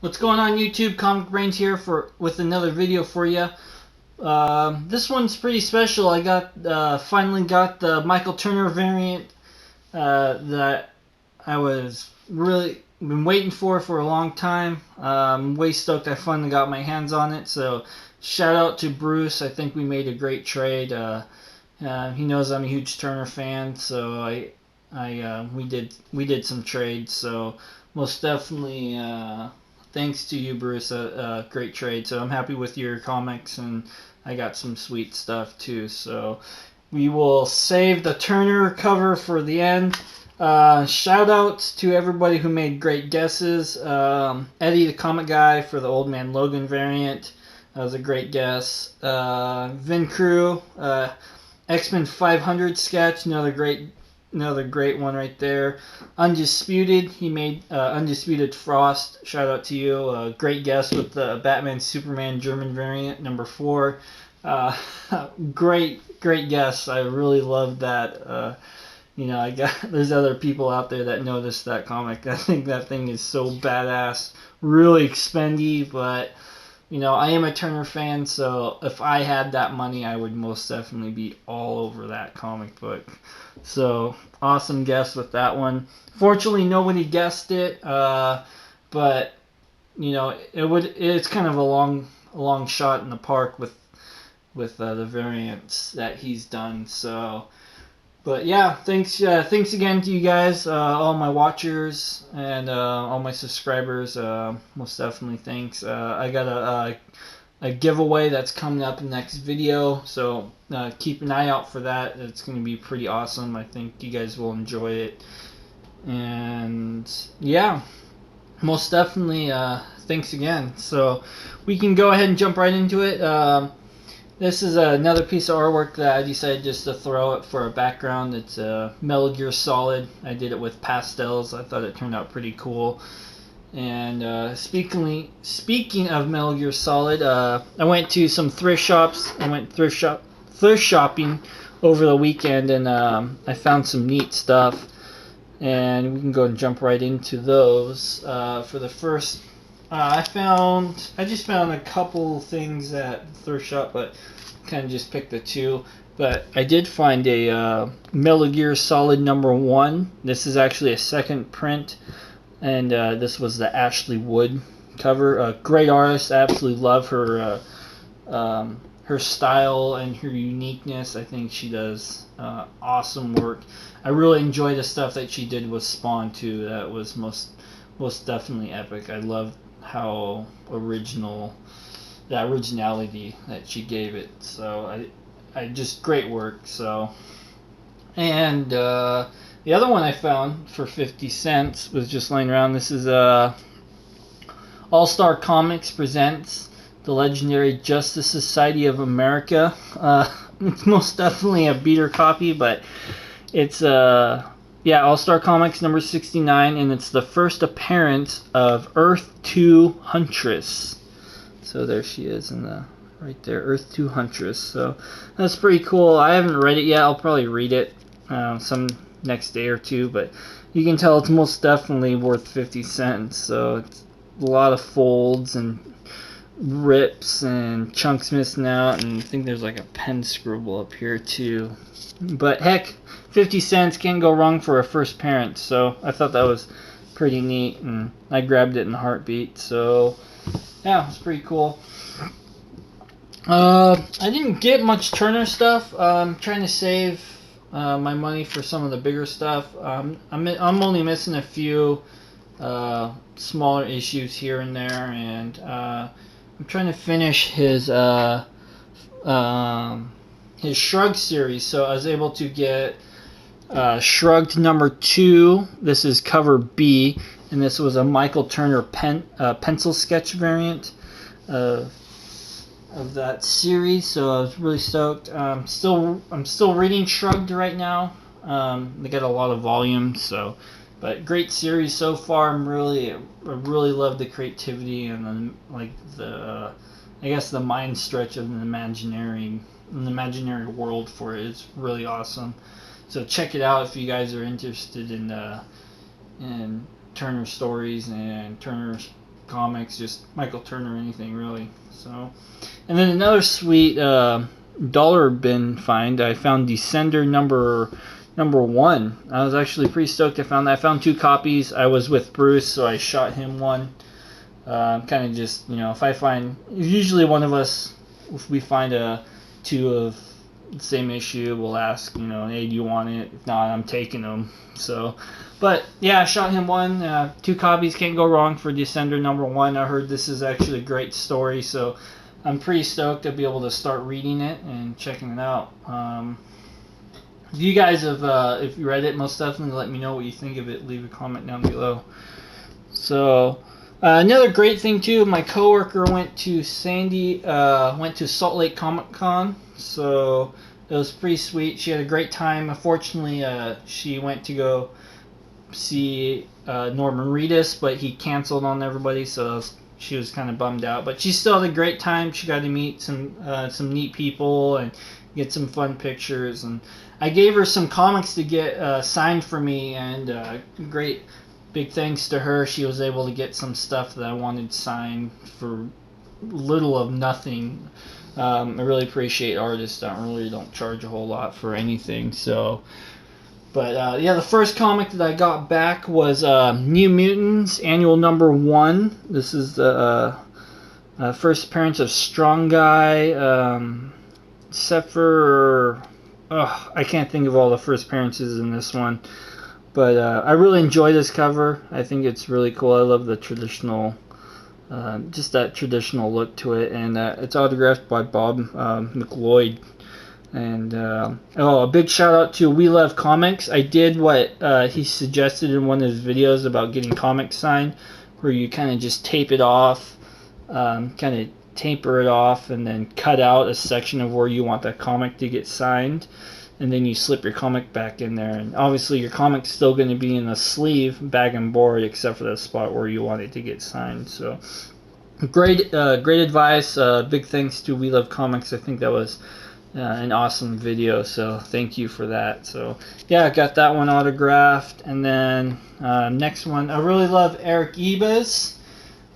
What's going on YouTube? Comic Brains here with another video for you. This one's pretty special. I finally got the Michael Turner variant that I was really been waiting for a long time. I'm way stoked I finally got my hands on it. So shout out to Bruce. I think we made a great trade. He knows I'm a huge Turner fan, so we did some trades. So most definitely. Thanks to you, Bruce. Great trade. So I'm happy with your comics, and I got some sweet stuff too. So we will save the Turner cover for the end. Shout outs to everybody who made great guesses. Eddie, the comic guy, for the Old Man Logan variant. That was a great guess. Vin Crew, XMen 500 sketch, another great one right there. Undisputed, he made Undisputed Frost. Shout out to you. Great guess with the Batman Superman German variant, number 4. Great guess. I really loved that. There's other people out there that noticed that comic. I think that thing is so badass. Really expendy, but I am a Turner fan, so if I had that money, I would most definitely be all over that comic book. So awesome guess with that one. Fortunately, nobody guessed it, but it's kind of a long shot in the park with the variants that he's done. So. But yeah, thanks again to you guys, all my watchers and all my subscribers. Most definitely thanks. I got a giveaway that's coming up in the next video, so keep an eye out for that. It's going to be pretty awesome. I think you guys will enjoy it. And yeah, most definitely thanks again. So we can go ahead and jump right into it. This is another piece of artwork that I decided just to throw it for a background. It's Metal Gear Solid. I did it with pastels. I thought it turned out pretty cool. And speaking of Metal Gear Solid, I went to some thrift shops. I went thrift shopping over the weekend, and I found some neat stuff. And we can go and jump right into those. For the first, I just found a couple things at the thrift shop, but kind of just picked the two. But I did find a Metal Gear Solid #1. This is actually a second print, and this was the Ashley Wood cover. Great artist. I absolutely love her style and her uniqueness. I think she does awesome work. I really enjoy the stuff that she did with Spawn too. That was most definitely epic. I love how originality that she gave it. So I just great work. So, and the other one I found for 50 cents was just laying around. This is All Star Comics presents the legendary Justice Society of America. It's most definitely a beater copy, but it's All Star Comics number 69, and it's the first appearance of Earth 2 Huntress. So there she is right there, Earth 2 Huntress. So that's pretty cool. I haven't read it yet. I'll probably read it some next day or two, but you can tell it's most definitely worth 50 cents. So it's a lot of folds and rips and chunks missing out, and I think there's like a pen scribble up here too. But heck, 50 cents can't go wrong for a first parent. So I thought that was pretty neat, and I grabbed it in a heartbeat. So yeah, it's pretty cool. I didn't get much Turner stuff. I'm trying to save my money for some of the bigger stuff. I'm only missing a few smaller issues here and there, and I'm trying to finish his Shrugged series. So I was able to get Shrugged #2. This is cover B, and this was a Michael Turner pencil sketch variant of that series. So I was really stoked. I'm still reading Shrugged right now. They got a lot of volumes, so. But great series so far. I really love the creativity and the I guess the mind stretch of an imaginary world for it. It's really awesome. So check it out if you guys are interested in Turner stories and Turner comics, just Michael Turner, anything really. So, and then another sweet dollar bin find. I found Descender number 1. I was actually pretty stoked. I found that. I found 2 copies. I was with Bruce, so I shot him one. Kind of just, if I find, usually one of us, if we find 2 of the same issue, we'll ask, hey, do you want it? If not, I'm taking them. So, but yeah, I shot him one. 2 copies, can't go wrong for Descender number 1. I heard this is actually a great story, so I'm pretty stoked to be able to start reading it and checking it out. If you guys have, if you read it, most definitely let me know what you think of it. Leave a comment down below. So, another great thing too, my coworker went to Salt Lake Comic Con, so it was pretty sweet. She had a great time. Unfortunately, she went to go see Norman Reedus, but he canceled on everybody, so she was kind of bummed out. But she still had a great time. She got to meet some neat people and get some fun pictures. And I gave her some comics to get signed for me, and great big thanks to her. She was able to get some stuff that I wanted signed for little of nothing. I really appreciate artists that don't charge a whole lot for anything. So, but yeah, the first comic that I got back was New Mutants Annual number 1. This is the first appearance of Strong Guy, Sepher. I can't think of all the first appearances in this one. But I really enjoy this cover. I think it's really cool. I love the traditional, just that traditional look to it. And it's autographed by Bob McLeod. And a big shout out to We Love Comics. I did what he suggested in one of his videos about getting comics signed, where you kind of just tape it off, kind of taper it off, and then cut out a section of where you want that comic to get signed. And then you slip your comic back in there, and obviously your comic's still going to be in the sleeve, bag and board, except for the spot where you want it to get signed. So, great advice. Big thanks to We Love Comics. I think that was an awesome video, so thank you for that. So, yeah, I got that one autographed, and then next one, I really love Eric Ebes.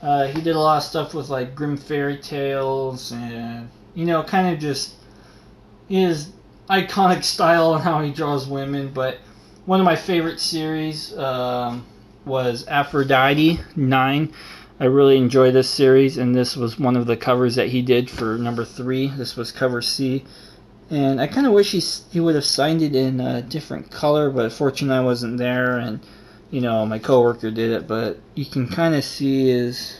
He did a lot of stuff with like Grimm Fairy Tales, and kind of just his iconic style and how he draws women. But one of my favorite series was Aphrodite 9. I really enjoy this series, and this was one of the covers that he did for number 3. This was cover C, and I kind of wish he would have signed it in a different color, but unfortunately I wasn't there, and my coworker did it. But you can kind of see his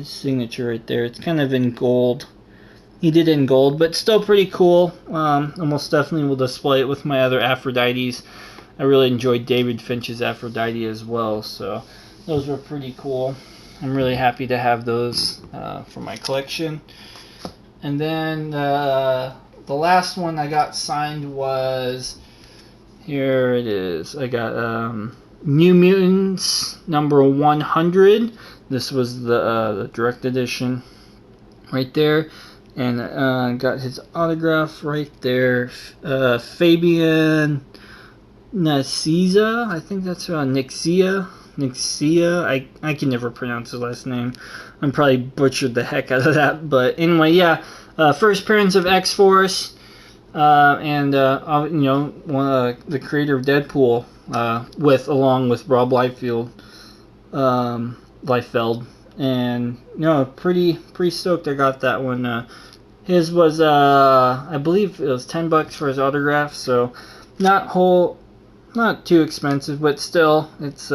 signature right there. It's kind of in gold. He did it in gold, but still pretty cool. Almost definitely will display it with my other Aphrodites. I really enjoyed David Finch's Aphrodite as well, so those were pretty cool. I'm really happy to have those for my collection. And then the last one I got signed was, here it is. I got New Mutants number 100. This was the direct edition right there. And got his autograph right there. Fabian Nicieza, I think that's Nixia. I can never pronounce his last name. I'm probably butchered the heck out of that. But anyway, yeah. First appearance of X-Force. And one of the creator of Deadpool, along with Rob Liefeld. And pretty stoked I got that one. His was I believe it was $10 for his autograph, so not too expensive, but still it's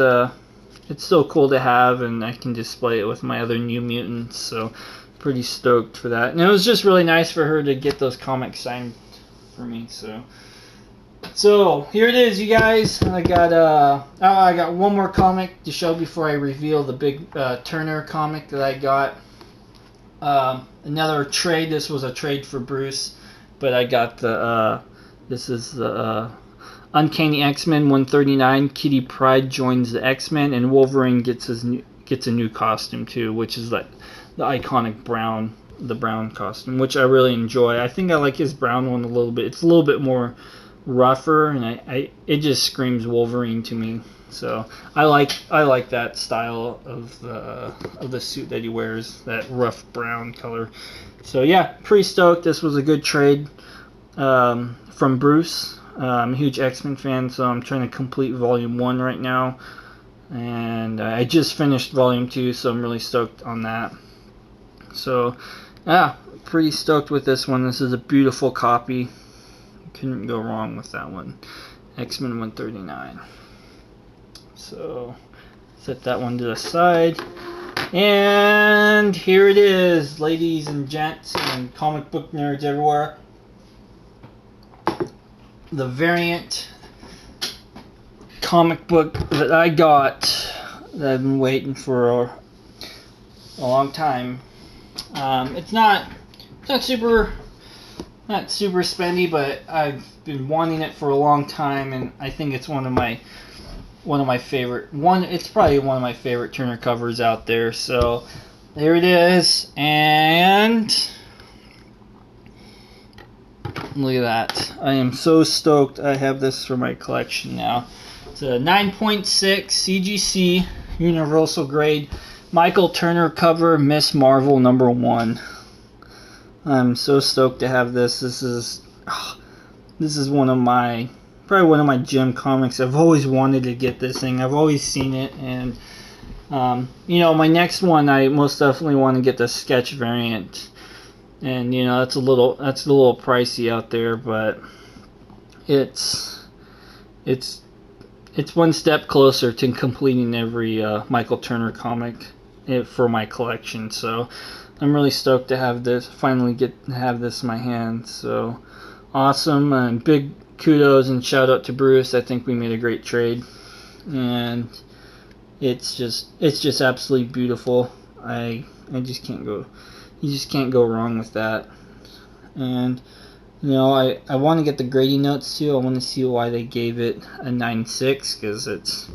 still cool to have, and I can display it with my other New Mutants, so pretty stoked for that. And it was just really nice for her to get those comics signed for me. So here it is, you guys. I got one more comic to show before I reveal the big Turner comic that I got. Another trade. This was a trade for Bruce, but I got this is the Uncanny X-Men 139. Kitty Pryde joins the XMen, and Wolverine gets a new costume too, which is like the iconic brown costume, which I really enjoy. I think I like his brown one a little bit. It's a little bit more rougher, and it just screams Wolverine to me. So I like that style of the suit that he wears, that rough brown color. So yeah, pretty stoked. This was a good trade from Bruce. I'm a huge X-Men fan, so I'm trying to complete Volume 1 right now. And I just finished Volume 2, so I'm really stoked on that. So, yeah, pretty stoked with this one. This is a beautiful copy. Couldn't go wrong with that one. X-Men 139. So, set that one to the side. And here it is, ladies and gents and comic book nerds everywhere. The variant comic book that I got, that I've been waiting for a long time. It's not super spendy, but I've been wanting it for a long time, and I think it's one of my favorite. It's probably one of my favorite Turner covers out there. So there it is, and look at that. I am so stoked. I have this for my collection now. It's a 9.6 CGC Universal Grade Michael Turner cover, Miss Marvel #1. I'm so stoked to have this. This is probably one of my gem comics. I've always wanted to get this thing. I've always seen it, and my next one, I most definitely want to get the sketch variant. And that's a little pricey out there, but it's one step closer to completing every Michael Turner comic for my collection. So I'm really stoked to have this, finally get to have this in my hands. So awesome, and big kudos and shout out to Bruce. I think we made a great trade, and it's just absolutely beautiful. I just can't go. You just can't go wrong with that. And I want to get the grading notes too. I want to see why they gave it a 9.6, because it's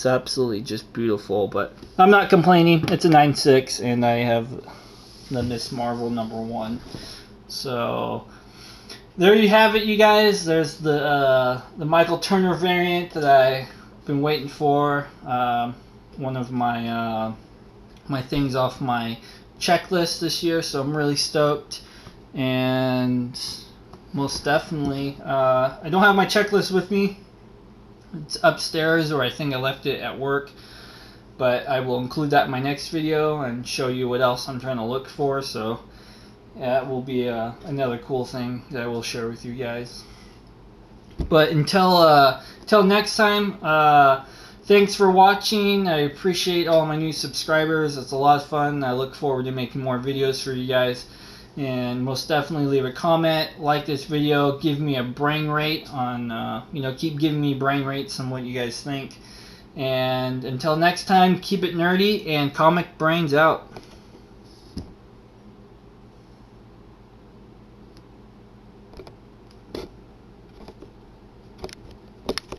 absolutely just beautiful. But I'm not complaining. It's a 9.6, and I have the Miss Marvel #1. So there you have it, you guys. There's the Michael Turner variant that I've been waiting for. One of my things off my checklist this year, so I'm really stoked. And most definitely, I don't have my checklist with me. It's upstairs, or I think I left it at work, but I will include that in my next video and show you what else I'm trying to look for. So yeah, it will be another cool thing that I will share with you guys. But until next time, thanks for watching. I appreciate all my new subscribers. It's a lot of fun. I look forward to making more videos for you guys. And most definitely leave a comment, like this video, give me a brain rate on, keep giving me brain rates on what you guys think. And until next time, keep it nerdy, and Comic Brains out.